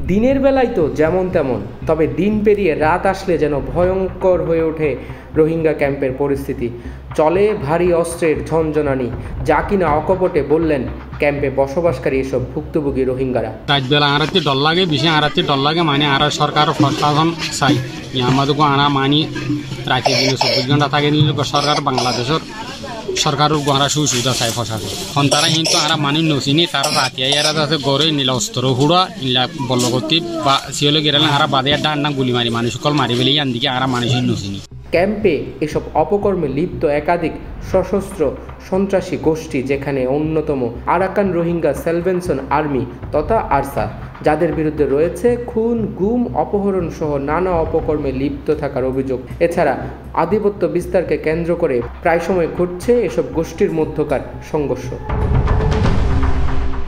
দিনের বেলায় তো যেমন তেমন, তবে দিন পেরিয়ে রাত আসলে যেন ভয়ঙ্কর হয়ে ওঠে রোহিঙ্গা ক্যাম্পের পরিস্থিতি। চলে ভারী অস্ত্রের ঝনঝনানি, যা কিনা অকপটে বললেন ক্যাম্পে বসবাসকারী এসব ভুক্তভোগী রোহিঙ্গারা। রাতবেলা আরাতে ডর লাগে, বেশি আরাতে ডর লাগে, মানে আর সরকার প্রশাসন চাই আমাদেরকে আনা মানি রাতে দিনে 24 ঘন্টা থাকে সরকার বাংলাদেশের সরকারের গড়া সুবিধা চাই প্রশাসন তারা কিন্তু আর মানি নচিনি তারা রাতে এরা আছে গড়ে নীলা অস্ত্র হুড়া নীলা বল্লগতি বা সিওলে গেলে আর বাদে ডান্না গুলি মারি মানুষ সকল মারি ফেলে আনদিকে আর মানুষ নচিনি। ক্যাম্পে এসব অপকর্মে লিপ্ত একাধিক সশস্ত্র সন্ত্রাসী গোষ্ঠী, যেখানে অন্যতম আরাকান রোহিঙ্গা স্যালভেশন আর্মি তথা আরসা, যাদের বিরুদ্ধে রয়েছে খুন, গুম, অপহরণ সহ নানা অপকর্মে লিপ্ত থাকার অভিযোগ। এছাড়া আধিপত্য বিস্তারকে কেন্দ্র করে প্রায় সময় ঘটছে এসব গোষ্ঠীর মধ্যকার সংঘর্ষ।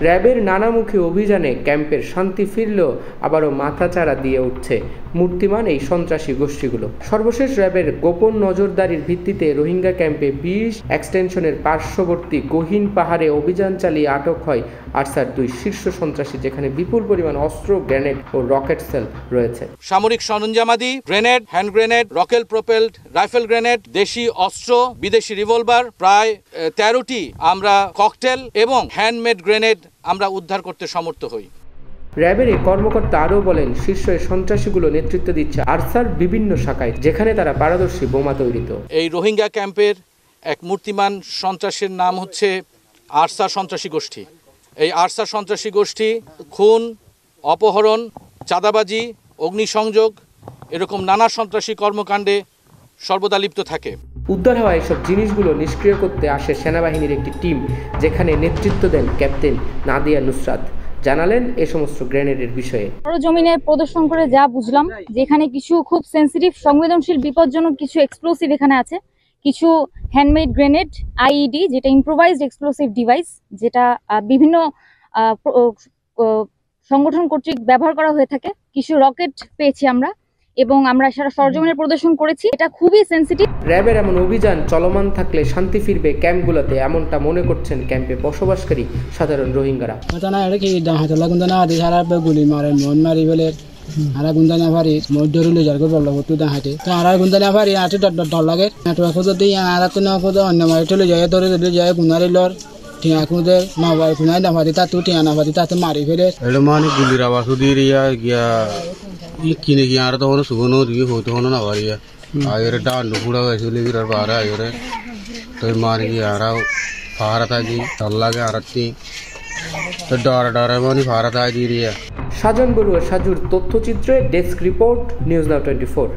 র্যাবের নানামুখী অভিযানে ক্যাম্পের শান্তি ফিরলেও আবারও মাথাচাড়া দিয়ে উঠছে মূর্তিমান এই সন্ত্রাসী গোষ্ঠীগুলো। সর্বশেষ র্যাবের গোপন নজরদারির ভিত্তিতে রোহিঙ্গা ক্যাম্পে 20 এক্সটেনশনের পার্শ্ববর্তী গহীন পাহাড়ে অভিযান চালিয়ে আটক হয় আরসার 2 শীর্ষ সন্ত্রাসী, যেখানে বিপুল পরিমাণ অস্ত্র, গ্রেনেড ও রকেট সেল রয়েছে। সামরিক সরঞ্জামাদি, grenade, hand grenade, rocket propelled rifle grenade, দেশি অস্ত্র, বিদেশি রিভলভার, প্রায় 13টি আমরা ককটেল এবং হ্যান্ডমেড গ্রেনেড আমরা উদ্ধার করতে সমর্থ হই। র্যাবের এই কর্মকর্তা আরও বলেন, শীর্ষ এই সন্ত্রাসীগুলো নেতৃত্ব দিচ্ছে আরসার বিভিন্ন শাখায়, যেখানে তারা পারদর্শী বোমা তৈরিতে। এই রোহিঙ্গা ক্যাম্পের এক মূর্তিমান সন্ত্রাসীর নাম হচ্ছে আরসা সন্ত্রাসী গোষ্ঠী। এই আরসা সন্ত্রাসী গোষ্ঠী খুন, অপহরণ, চাঁদাবাজি, অগ্নিসংযোগ এরকম নানা সন্ত্রাসী কর্মকাণ্ডে সর্বদা লিপ্ত থাকে। উদ্ধার হওয়া এসব জিনিসগুলো নিষ্ক্রিয় করতে আসে সেনাবাহিনীর একটি টিম, যেখানে নেতৃত্ব দেন ক্যাপ্টেন নাদিয়া নুসরাত। জানালেন এ সমস্ত গ্রেনেডের বিষয়ে। জমিনে প্রদর্শন করে যা বুঝলাম, যেখানে কিছু খুব সেন্সিটিভ, সংবেদনশীল, বিপজ্জনক কিছু এক্সপ্লোসিভ এখানে আছে, কিছু হ্যান্ডমেড গ্রেনেড, আইইডি যেটা ইম্প্রোভাইজড এক্সপ্লোসিভ ডিভাইস, যেটা বিভিন্ন সংগঠন কর্তৃক ব্যবহার করা হয়ে থাকে, কিছু রকেট পেয়েছি আমরা, এবং আমরা সারা সরজমিনের প্রদর্শন করেছি। এটা খুবই সেন্সিটিভ। র্যাবের এমন অভিযান চলমান থাকলে শান্তি ফিরবে ক্যাম্পগুলোতে, এমনটা মনে করছেন ক্যাম্পে বসবাসকারী সাধারণ রোহিঙ্গারা। গুলি মারে মন মারি বলে আরা গুন্দা না পারি মধ্যরুলে যার বলল হতো দাহাতে তো আরা গুন্দা না পারি আটে ডর লাগে নেটওয়ার্ক যদি আরা কোনো কোনো অন্য মারি চলে যায় ধরে যায় গুনারি লর টিয়া খুদে না ভাই গুনাই না পারি তা তো টিয়া না পারি তাতে মারি ফেলে এলো মানে গুলির আওয়াজ দিরিয়া গিয়া কিনে গিয়া আর তো কোনো সুগনো দিয়ে হতো হনো না পারিয়া আয়ের ডান পুরা গেছে লিগির বারে আয়ের তো মারি গিয়া আরাও ফারাতা জি ডর লাগে আরতি তো ডর মানে ফারাতা দিরিয়া। সাজন বড়ুয়া সাজুর তথ্যচিত্রে ডেস্ক রিপোর্ট, নিউজ নাও 24।